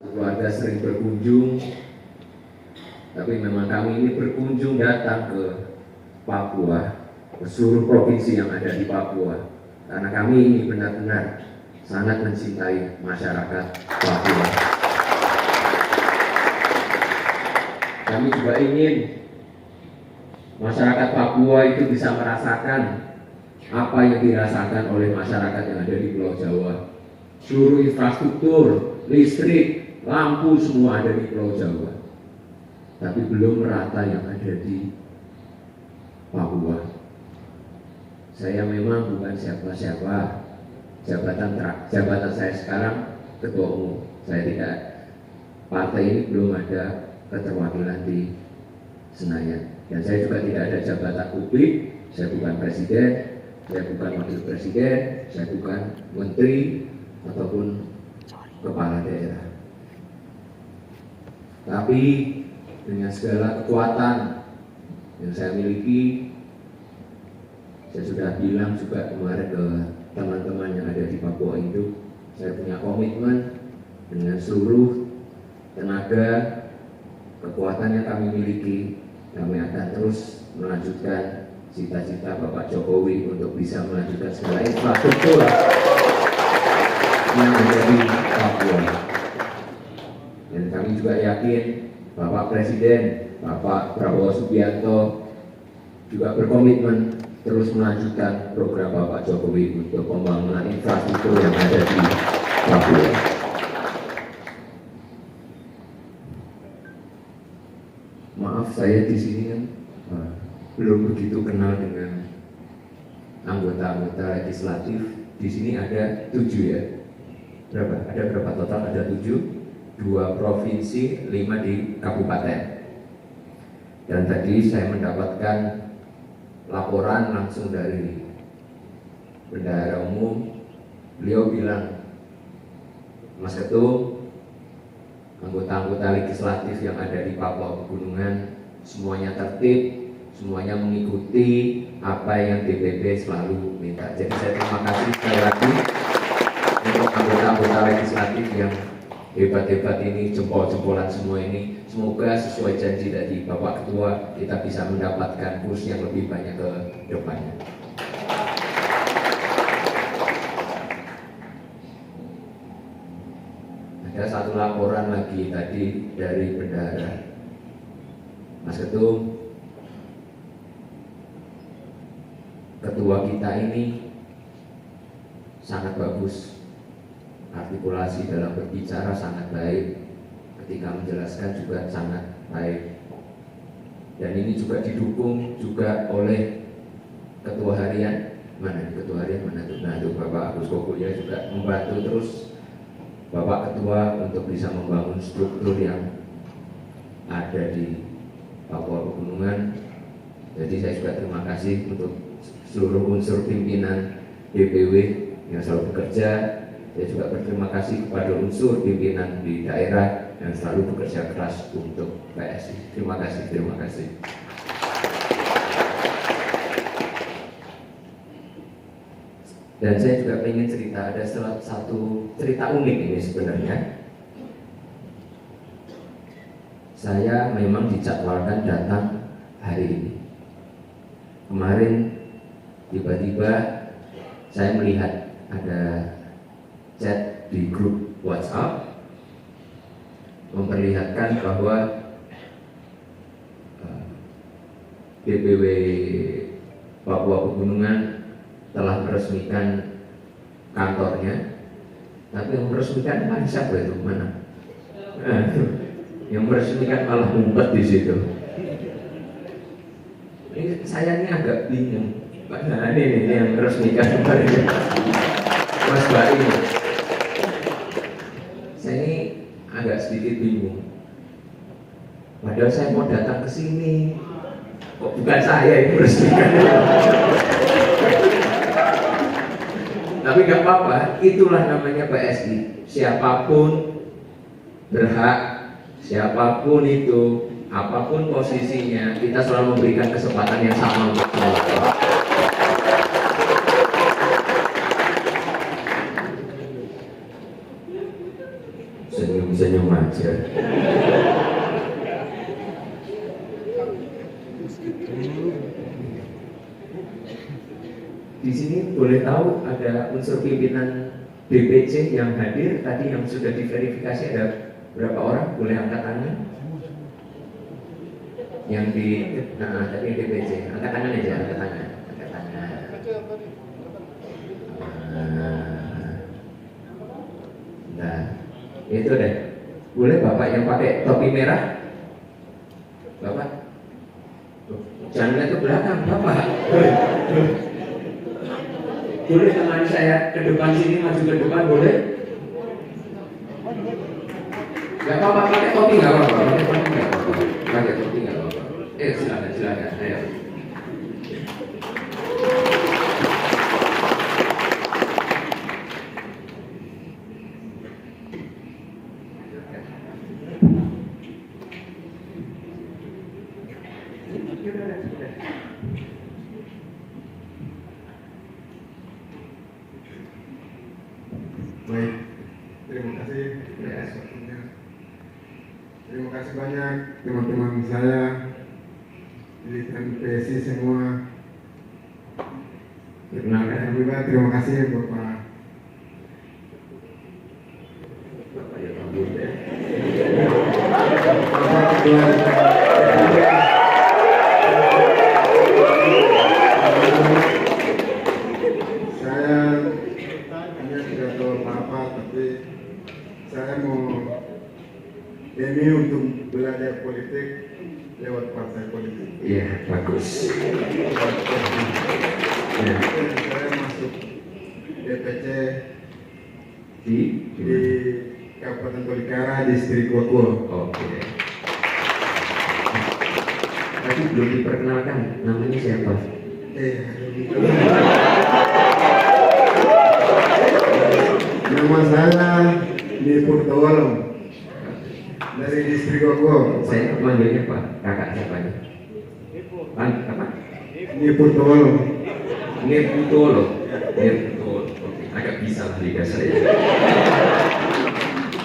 Keluarga sering berkunjung, tapi memang kami ini berkunjung datang ke Papua, ke seluruh provinsi yang ada di Papua, karena kami ini benar-benar sangat mencintai masyarakat Papua. Kami juga ingin masyarakat Papua itu bisa merasakan apa yang dirasakan oleh masyarakat yang ada di Pulau Jawa. Seluruh infrastruktur, listrik, lampu semua ada di Pulau Jawa, tapi belum merata yang ada di Papua. Saya memang bukan siapa-siapa. Jabatan saya sekarang ketua umum. Saya tidak, partai ini belum ada keterwakilan di Senayan. Dan saya juga tidak ada jabatan publik. Saya bukan presiden, saya bukan wakil presiden, saya bukan menteri ataupun kepala daerah. Tapi dengan segala kekuatan yang saya miliki, saya sudah bilang juga kemarin ke teman-teman yang ada di Papua Induk, saya punya komitmen dengan seluruh tenaga, kekuatan yang kami miliki, kami akan terus melanjutkan cita-cita Bapak Jokowi untuk bisa melanjutkan segala infrastruktur yang ada di Papua. Dan kami juga yakin Bapak Presiden, Bapak Prabowo Subianto juga berkomitmen terus melanjutkan program Bapak Jokowi untuk pembangunan infrastruktur yang ada di Papua. Maaf, saya di sini kan belum begitu kenal dengan anggota-anggota legislatif. Di sini ada 7 ya. Berapa? Ada berapa total? Ada 7. 2 provinsi, 5 di kabupaten. Dan tadi saya mendapatkan laporan langsung dari Bendahara Umum. Beliau bilang, Mas Ketum, anggota-anggota legislatif yang ada di Papua Pegunungan semuanya tertib, semuanya mengikuti apa yang DPP selalu minta. Jadi saya terima kasih sekali lagi untuk anggota-anggota legislatif yang hebat-hebat ini, jempol-jempolan semua ini. Semoga sesuai janji dari Bapak Ketua, kita bisa mendapatkan kursi yang lebih banyak ke depannya. Ada satu laporan lagi tadi dari Bendahara. Mas Ketum, ketua kita ini sangat bagus, artikulasi dalam berbicara sangat baik, ketika menjelaskan juga sangat baik, dan ini juga didukung juga oleh ketua harian. Mana ketua harian mana tuh? Nah, itu Bapak Agus Kokoya juga membantu terus Bapak Ketua untuk bisa membangun struktur yang ada di Papua Pegunungan. Jadi saya juga terima kasih untuk seluruh unsur pimpinan DPW yang selalu bekerja. Saya juga berterima kasih kepada unsur pimpinan di daerah yang selalu bekerja keras untuk PSI. Terima kasih, terima kasih. Dan saya juga ingin cerita, ada satu cerita unik ini sebenarnya. Saya memang dijadwalkan datang hari ini. Kemarin tiba-tiba saya melihat ada chat di grup WhatsApp memperlihatkan bahwa DPW Papua Pegunungan telah meresmikan kantornya, tapi yang meresmikan kan siapa itu? Mana? Yang meresmikan malah ngumpet di situ. Ini saya ini agak bingung. Nah, ini yang meresmikan kemarin, Mas Baim. Saya ini agak sedikit bingung. Padahal saya mau datang ke sini, kok bukan saya yang meresmikan. Tapi gak apa-apa, itulah namanya PSI. Siapapun berhak, siapapun itu, apapun posisinya, kita selalu memberikan kesempatan yang sama untuk semua. Senyum-senyum senyum aja. Di sini boleh tahu ada unsur pimpinan DPC yang hadir tadi yang sudah diverifikasi ada berapa orang? Boleh angkat tangan? Yang di tadi DPC, angkat tangan aja, angkat tangan. Nah, itu deh. Boleh Bapak yang pakai topi merah? Bapak? Jangan lihat ke belakang, Bapak. Boleh teman saya ke depan sini, maju ke depan, boleh? Gak apa-apa, pakai topi gak apa-apa, pakai topi gak apa-apa, pakai topi gak apa-apa. Silakan, ayo. Baik, terima kasih atas waktunya. Terima kasih banyak teman-teman saya, militan PSI semua. Dan juga terima kasih Bapak. Bapak ya rambut ya. Bapak Ketua. Saya hanya tidak tahu apa-apa, tapi saya mau ini untuk belajar politik lewat partai politik. Iya, bagus. Ya. Saya masuk DPC Di Kabupaten Tolikara, Distrik Wakulo. Oke. Tadi belum diperkenalkan, namanya siapa? Nama saya Nipurtawalo dari Distrik Wakulo. Saya manggilnya Pak, kakak siapanya? Apa? Nipurtawalo. Nirputolo. Nirputolo. Oke, agak bisa lah lidah saya.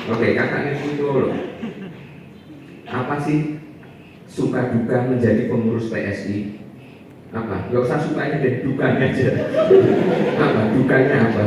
Oke, kakak Nirputolo. Apa sih suka duka menjadi pengurus PSI? Apa? Gak usah sukanya dan dukanya aja. Apa? Dukanya apa?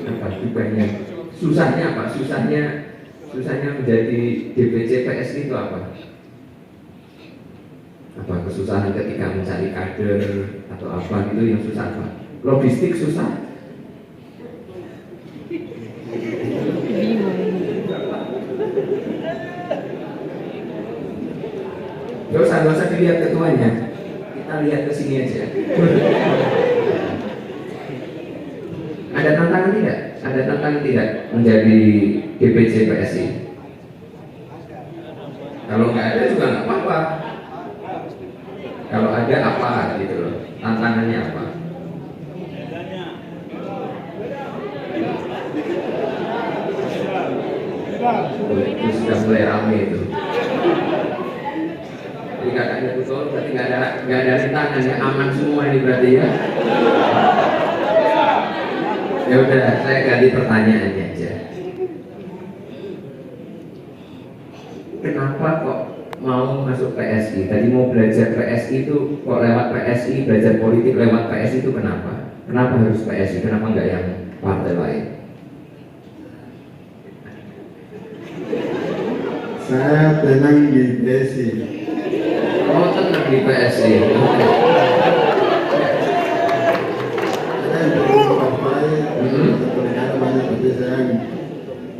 Apa dukanya? Susahnya apa? Susahnya menjadi DPC PSI itu apa? Apa kesusahan ketika mencari kader atau apa gitu yang susah apa? Logistik susah? Gak usah dilihat ketuanya, kita lihat ke sini aja. Ada tantangan tidak? Ada tantangan tidak menjadi DPC PSI? Kalau nggak ada juga nggak apa-apa. Kalau ada apa gitu loh, tantangannya apa? Itu sudah mulai ramai itu. Jadi kakaknya betul, berarti nggak ada rintangan ya, aman semua ini berarti ya. Ya udah, saya ganti pertanyaannya aja. Kenapa kok mau masuk PSI? Tadi mau belajar PSI itu kok lewat PSI, belajar politik lewat PSI itu kenapa? Kenapa harus PSI? Kenapa nggak yang partai lain? Saya tenang di PSI. Oh, tenang di PSI. Saya yang partai, negara banyak, tapi saya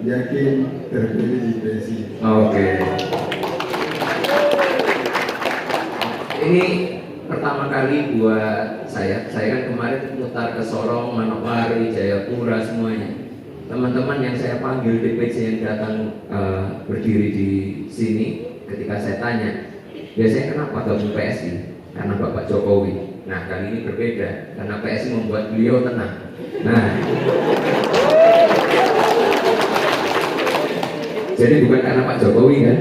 yakin terpilih di PSI. Oke. Ini pertama kali buat saya kan kemarin mutar ke Sorong, Manokwari, Jayapura semuanya. Teman-teman yang saya panggil DPC yang datang berdiri di sini, ketika saya tanya, biasanya kenapa gabung PSI? Karena Bapak Jokowi. Nah kali ini berbeda, karena PSI membuat beliau tenang. Nah, jadi bukan karena Pak Jokowi kan?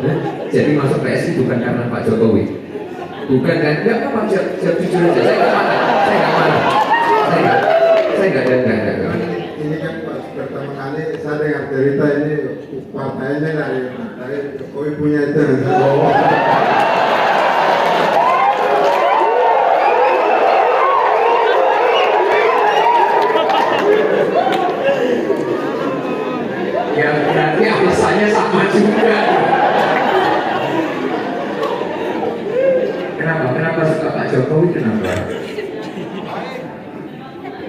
Nah, jadi masuk PSI bukan karena Pak Jokowi. Bukan kan? Enggak apa-apa, jujur aja. Saya nggak marah. Saya nggak marah. Saya nggak ada. Ini kan Pak pertama kali saya dengar cerita ini partainya dari partai Jokowi punya itu. Ya berarti alasannya sama juga. Kenapa suka Pak Jokowi? Kenapa?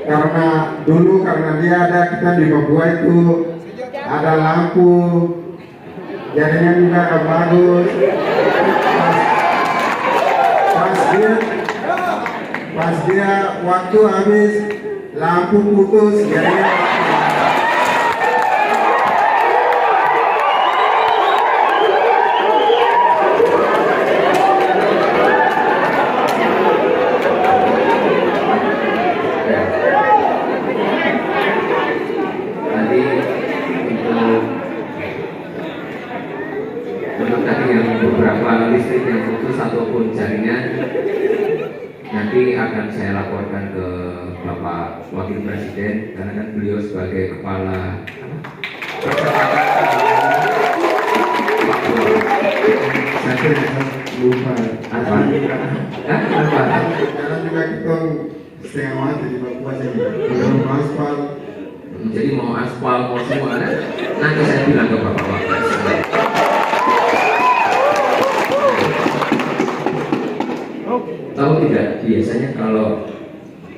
Karena dulu dia ada kita di Papua itu ada lampu, jaringan juga bagus. Pas dia waktu habis lampu putus jaringan. Untuk tadi yang beberapa listrik yang putus ataupun jaringan, nanti akan saya laporkan ke Bapak Wakil Presiden karena kan beliau sebagai kepala Saya lupa. apa? Apa? Sekarang juga kita setengah mati di Papua sini. Belum aspal. Jadi mau aspal mau semua, nanti saya bilang ke Bapak Wakil Presiden. Tahu tidak, biasanya kalau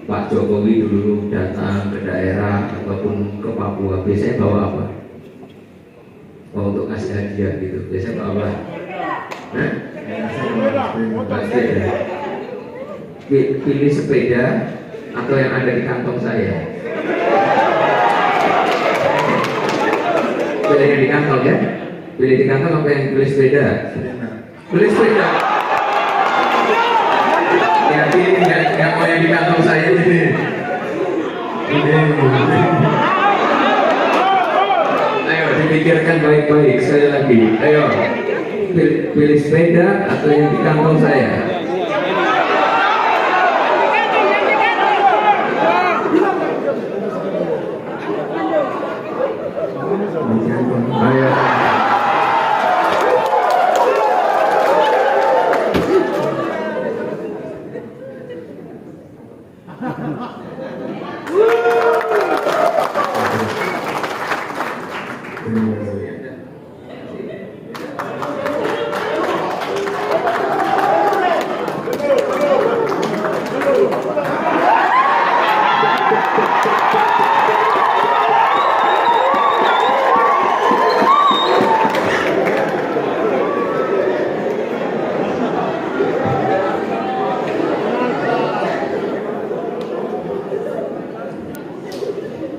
Pak Jokowi dulu datang ke daerah ataupun ke Papua, biasanya bawa apa? Oh, untuk ngasih hadiah gitu, biasanya bawa apa? Pasti ya. Pilih sepeda atau yang ada di kantong saya? Pilih yang di kantong ya? Pilih di kantong apa yang pilih sepeda? Pilih sepeda. Ya ini nggak mau yang di kantong saya ini. Ayo dipikirkan baik-baik sekali lagi. Ayo pilih sepeda atau yang di kantong saya. Ayo.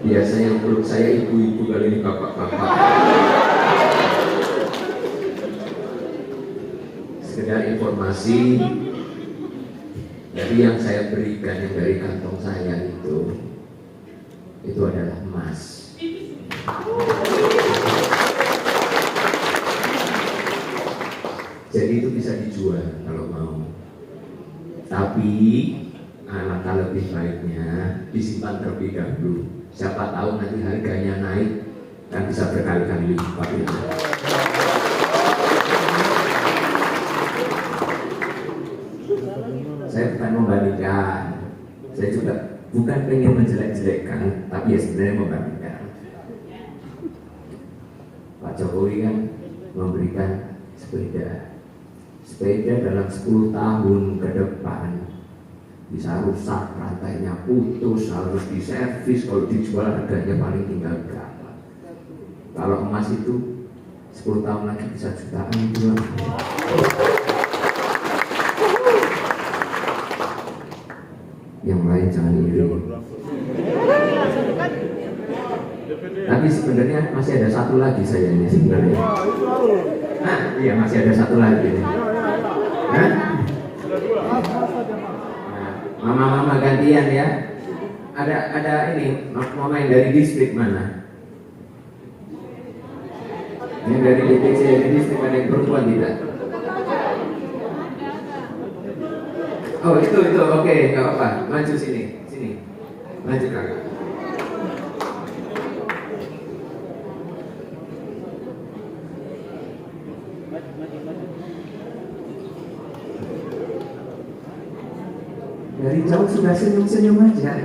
Biasanya menurut saya ibu-ibu kali ini bapak-bapak. Sekedar informasi, jadi yang saya berikan yang dari kantong saya itu adalah emas. Jadi itu bisa dijual kalau mau. Tapi alangkah lebih baiknya disimpan terlebih dahulu. Siapa tahu nanti harganya naik kan bisa berkali-kali lipat. Saya bukan membandingkan, saya juga bukan pengen menjelek-jelekkan, tapi ya sebenarnya membandingkan. Pak Jokowi kan memberikan sepeda dalam 10 tahun ke depan bisa rusak, rantainya putus, harus diservis, kalau dijual harganya paling tinggal berapa. Kalau emas itu 10 tahun lagi bisa jutaan jual. Yang lain jangan iri. Tapi sebenarnya masih ada satu lagi saya ini sebenarnya. Iya masih ada satu lagi nih. Mama-mama gantian ya. Ada ini mama yang dari distrik mana? Yang dari DPC dari distrik ada yang perempuan tidak? Oh itu oke, nggak apa-apa. Maju sini, maju kakak. Dari jauh sudah senyum-senyum aja.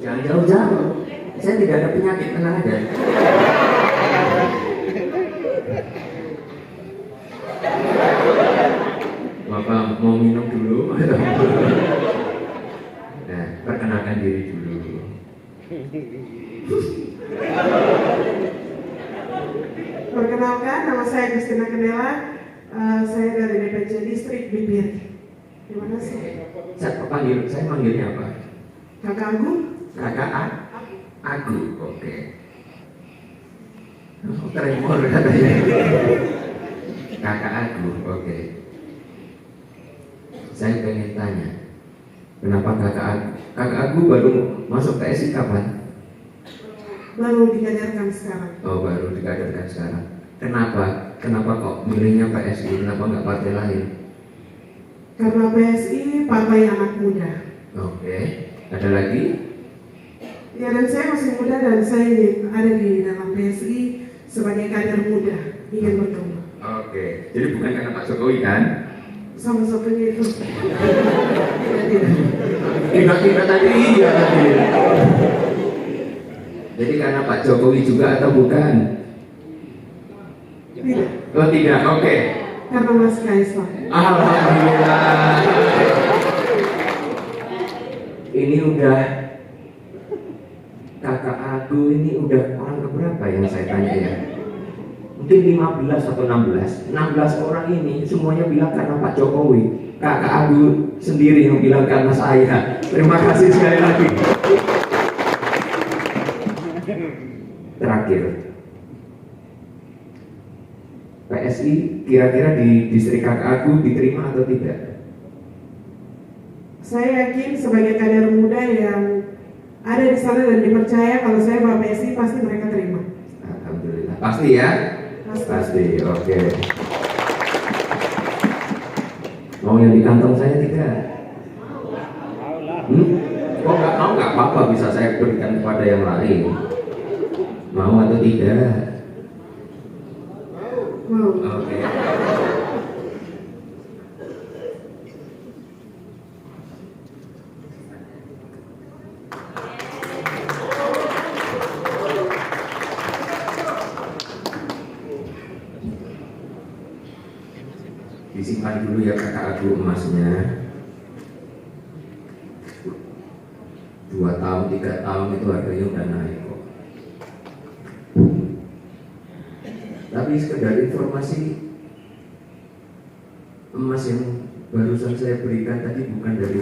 Jangan jauh-jauh. Saya tidak ada penyakit, tenang aja. Bapak mau minum dulu? Nah, perkenalkan diri dulu. Perkenalkan, nama saya Christina Kenela. Saya dari DPC Distrik Bibir. Terima kasih. Saya manggilnya apa? Kakak Agung. Kakak Agu, oke. Oh, tremor katanya. Kakak Agu, oke. Saya pengen tanya, kenapa Kakak Agu baru masuk PSI kapan? Baru dikajarkan sekarang. Oh, baru dikaderkan sekarang. Kenapa? Kenapa kok milihnya PSI? Kenapa nggak partai lain? Karena PSI partai anak muda. Oke. Ada lagi? Ya, dan saya masih muda dan saya ingin ada di dalam PSI sebagai kader muda, ingin berkembang. Oke. Jadi bukan karena Pak Jokowi kan? Sama satunya itu. Tidak tadi iya tadi. Jadi karena Pak Jokowi juga atau bukan? Tidak. Oh tidak, oke. Karena Mas Kaisang. Alhamdulillah. Ini udah Kakak Agu ini udah orang keberapa yang saya tanya ya? Mungkin 15 atau 16. 16 orang ini semuanya bilang karena Pak Jokowi. Kakak Agu sendiri yang bilang karena saya. Terima kasih sekali lagi. Terakhir, PSI kira-kira di distrik Kakak Agu diterima atau tidak? Saya yakin sebagai kader muda yang ada di sana dan dipercaya kalau saya bawa PSI pasti mereka terima. Alhamdulillah. Pasti ya? Pasti, oke. Mau yang di kantong saya tidak? Kok nggak mau? Nggak apa-apa, bisa saya berikan kepada yang lain. Mau atau tidak? Mau. Oke. Disimpan dulu ya Kakak Agu emasnya. 2 tahun, 3 tahun itu harganya udah naik kok. Tapi sekedar informasi, emas yang barusan saya berikan tadi bukan dari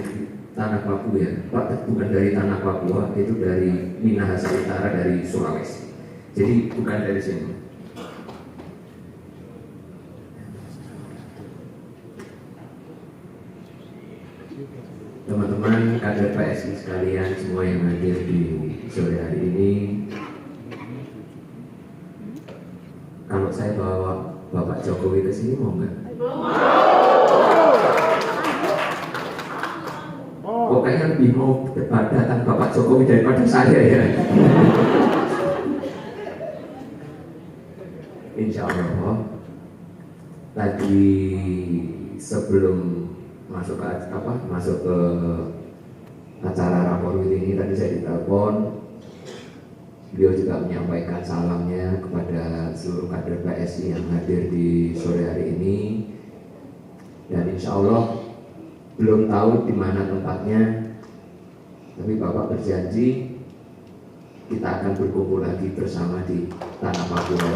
tanah Papua ya, Pak, bukan dari tanah Papua, itu dari Minahasa Utara, dari Sulawesi. Jadi bukan dari sini. Teman-teman kader PSI sekalian semua yang hadir di sore hari ini, kalau saya bawa Bapak Jokowi ke sini mau nggak? Oh, kayaknya lebih mau datang Bapak Jokowi daripada saya ya. Insya Allah. Tadi sebelum masuk ke acara rapor ini tadi saya ditelepon, beliau juga menyampaikan salamnya kepada seluruh kader PSI yang hadir di sore hari ini, dan insya Allah belum tahu di mana tempatnya, tapi Bapak berjanji kita akan berkumpul lagi bersama di tanah Papua.